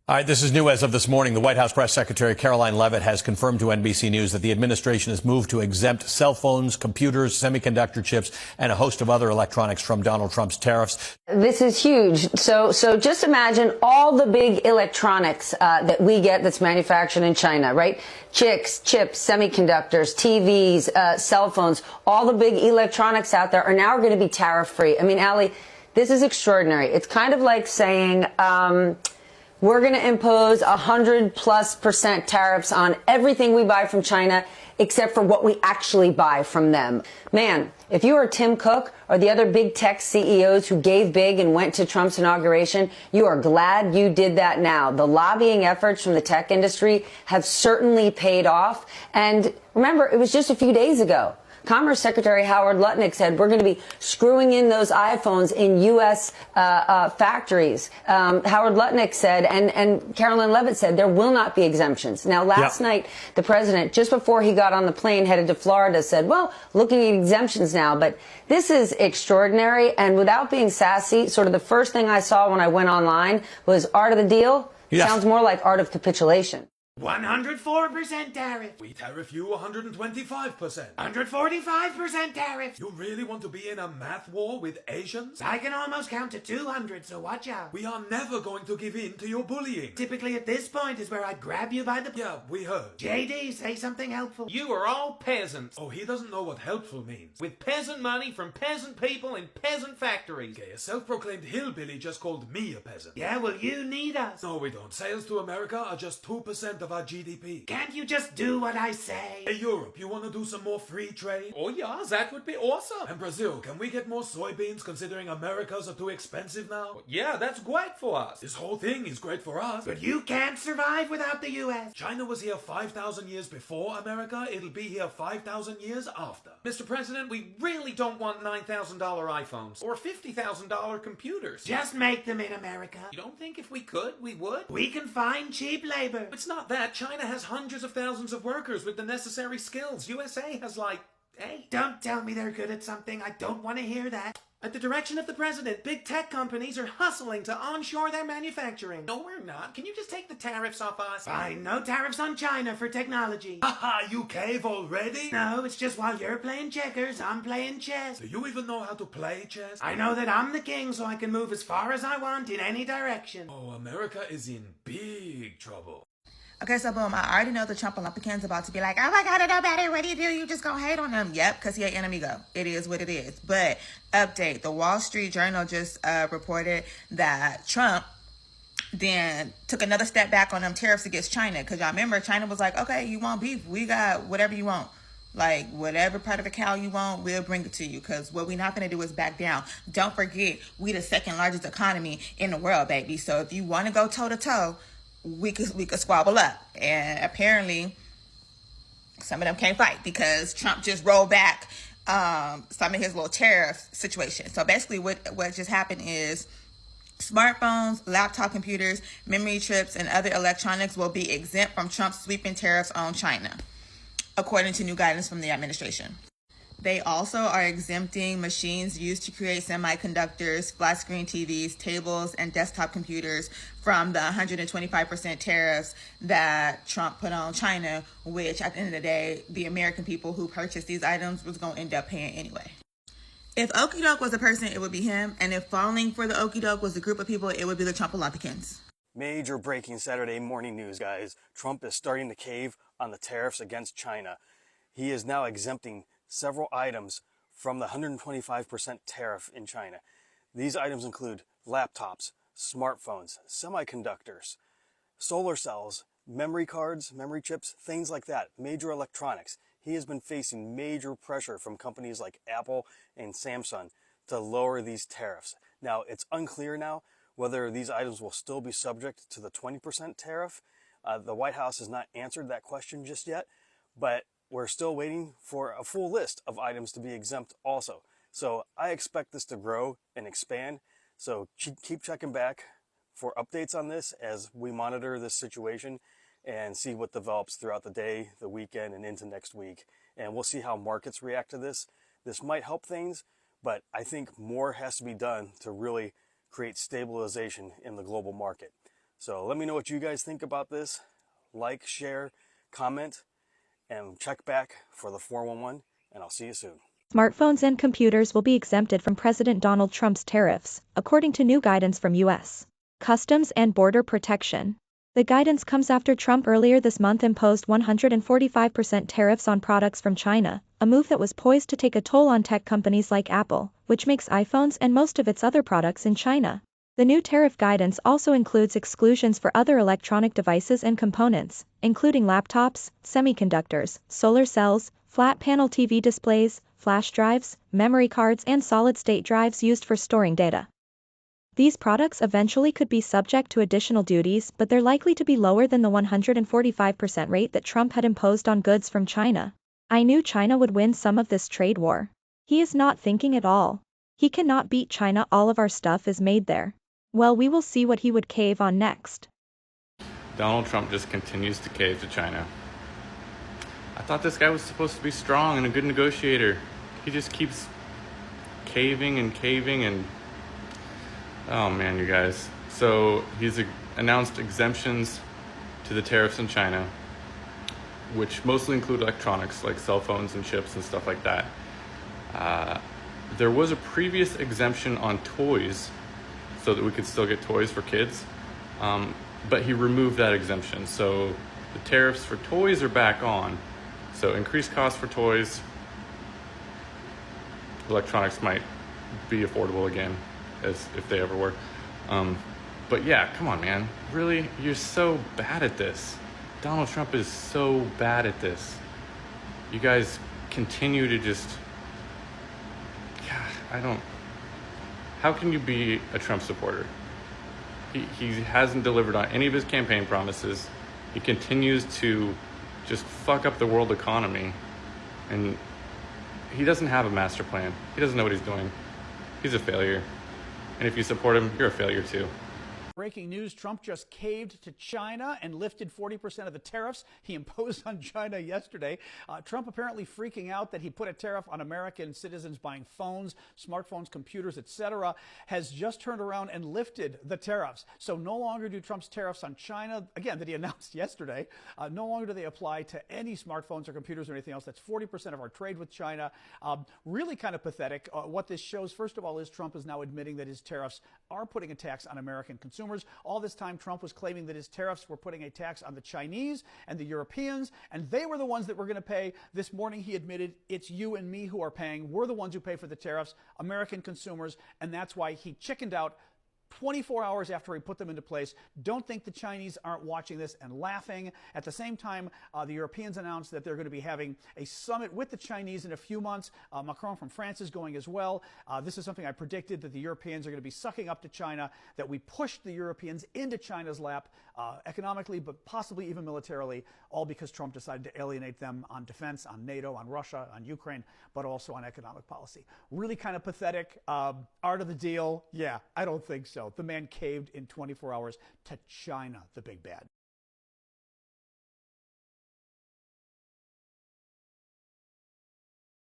All right, this is new as of this morning. The White House Press Secretary Caroline Leavitt has confirmed to NBC News that the administration has moved to exempt cell phones, computers, semiconductor chips, and a host of other electronics from Donald Trump's tariffs. This is huge. So just imagine all the big electronics that we get that's manufactured in China, right? Chips, semiconductors, TVs, cell phones, all the big electronics out there are now going to be tariff free. I mean, Allie, this is extraordinary. It's kind of like saying, we're going to impose 100+% tariffs on everything we buy from China, except for what we actually buy from them. Man, if you are Tim Cook or the other big tech CEOs who gave big and went to Trump's inauguration, you are glad you did that now. The lobbying efforts from the tech industry have certainly paid off. And remember, it was just a few days ago. Commerce Secretary Howard Lutnick said we're going to be screwing in those iPhones in U.S. Factories. Howard Lutnick said, and Caroline Leavitt said, there will not be exemptions. Now, last night, the president, just before he got on the plane headed to Florida, said, well, looking at exemptions now. But this is extraordinary. And without being sassy, sort of the first thing I saw when I went online was art of the deal. Yes. Sounds more like art of capitulation. 104% tariff. We tariff you 125%. 145% tariff. You really want to be in a math war with Asians? I can almost count to 200, so watch out. We are never going to give in to your bullying. Typically at this point is where I'd grab you by the... Yeah, we heard. JD, say something helpful. You are all peasants. Oh, he doesn't know what helpful means. With peasant money from peasant people in peasant factories. Okay, a self-proclaimed hillbilly just called me a peasant. Yeah, well, you need us. No, we don't. Sales to America are just 2% of our GDP. Can't you just do what I say? Hey, Europe, you want to do some more free trade? Oh yeah, that would be awesome. And Brazil, can we get more soybeans considering America's are too expensive now? Yeah, that's great for us. This whole thing is great for us. But you can't survive without the U.S. China was here 5,000 years before America. It'll be here 5,000 years after. Mr. President, we really don't want $9,000 iPhones or $50,000 computers. Just make them in America. You don't think if we could, we would? We can find cheap labor. It's not that. China has hundreds of thousands of workers with the necessary skills. USA has like 8. Don't tell me they're good at something. I don't want to hear that. At the direction of the president, big tech companies are hustling to onshore their manufacturing. No, we're not. Can you just take the tariffs off us? Fine, no tariffs on China for technology. Haha, you cave already? No, it's just while you're playing checkers, I'm playing chess. Do you even know how to play chess? I know that I'm the king, so I can move as far as I want in any direction. Oh, America is in big trouble. Okay, so boom, I already know the Trump Olympians about to be like, oh my God, nobody, what do? You just gonna hate on him? Yep, because he ain't enemigo. It is what it is. But update, the Wall Street Journal just reported that Trump then took another step back on them tariffs against China. Because y'all remember, China was like, okay, you want beef? We got whatever you want. Like, whatever part of the cow you want, we'll bring it to you. Because what we're not going to do is back down. Don't forget, we the second largest economy in the world, baby. So if you want to go toe-to-toe, we could squabble up. And apparently some of them can't fight because Trump just rolled back some of his little tariff situation. So basically what just happened is smartphones, laptop computers, memory chips, and other electronics will be exempt from Trump's sweeping tariffs on China, according to new guidance from the administration. They also are exempting machines used to create semiconductors, flat screen TVs, tables, and desktop computers from the 125% tariffs that Trump put on China, which at the end of the day, the American people who purchased these items was going to end up paying anyway. If Okie Doke was a person, it would be him. And if falling for the Okie Doke was a group of people, it would be the Trump Olympians. Major breaking Saturday morning news, guys. Trump is starting to cave on the tariffs against China. He is now exempting several items from the 125% tariff in China. These items include laptops, smartphones, semiconductors, solar cells, memory cards, memory chips, things like that, major electronics. He has been facing major pressure from companies like Apple and Samsung to lower these tariffs. Now, it's unclear now whether these items will still be subject to the 20% tariff. The White House has not answered that question just yet, but we're still waiting for a full list of items to be exempt also. So I expect this to grow and expand. So keep checking back for updates on this as we monitor this situation and see what develops throughout the day, the weekend, and into next week. And we'll see how markets react to this. This might help things, but I think more has to be done to really create stabilization in the global market. So let me know what you guys think about this. Like, share, comment, and check back for the 411, and I'll see you soon. Smartphones and computers will be exempted from President Donald Trump's tariffs, according to new guidance from U.S. Customs and Border Protection. The guidance comes after Trump earlier this month imposed 145% tariffs on products from China, a move that was poised to take a toll on tech companies like Apple, which makes iPhones and most of its other products in China. The new tariff guidance also includes exclusions for other electronic devices and components, including laptops, semiconductors, solar cells, flat panel TV displays, flash drives, memory cards, and solid-state drives used for storing data. These products eventually could be subject to additional duties, but they're likely to be lower than the 145% rate that Trump had imposed on goods from China. I knew China would win some of this trade war. He is not thinking at all. He cannot beat China. All of our stuff is made there. Well, we will see what he would cave on next. Donald Trump just continues to cave to China. I thought this guy was supposed to be strong and a good negotiator. He just keeps caving and oh man, you guys. So he's announced exemptions to the tariffs in China, which mostly include electronics like cell phones and chips and stuff like that. There was a previous exemption on toys so that we could still get toys for kids, but he removed that exemption. So the tariffs for toys are back on. So increased costs for toys. Electronics might be affordable again, as if they ever were. But yeah, come on, man. Really? You're so bad at this. Donald Trump is so bad at this. You guys continue to just... God, how can you be a Trump supporter? He hasn't delivered on any of his campaign promises. He continues to just fuck up the world economy. And he doesn't have a master plan. He doesn't know what he's doing. He's a failure. And if you support him, you're a failure too. Breaking news, Trump just caved to China and lifted 40% of the tariffs he imposed on China yesterday. Trump apparently freaking out that he put a tariff on American citizens buying phones, smartphones, computers, etc., has just turned around and lifted the tariffs. So no longer do Trump's tariffs on China, again, that he announced yesterday, no longer do they apply to any smartphones or computers or anything else. That's 40% of our trade with China. Really kind of pathetic. What this shows, first of all, is Trump is now admitting that his tariffs are putting a tax on American consumers. All this time, Trump was claiming that his tariffs were putting a tax on the Chinese and the Europeans, and they were the ones that were going to pay. This morning, he admitted it's you and me who are paying. We're the ones who pay for the tariffs, American consumers, and that's why he chickened out 24 hours after he put them into place. Don't think the Chinese aren't watching this and laughing. At the same time, the Europeans announced that they're going to be having a summit with the Chinese in a few months. Macron from France is going as well. This is something I predicted, that the Europeans are going to be sucking up to China, that we pushed the Europeans into China's lap economically, but possibly even militarily, all because Trump decided to alienate them on defense, on NATO, on Russia, on Ukraine, but also on economic policy. Really kind of pathetic. Art of the deal? Yeah, I don't think so. The man caved in 24 hours to China, the big bad.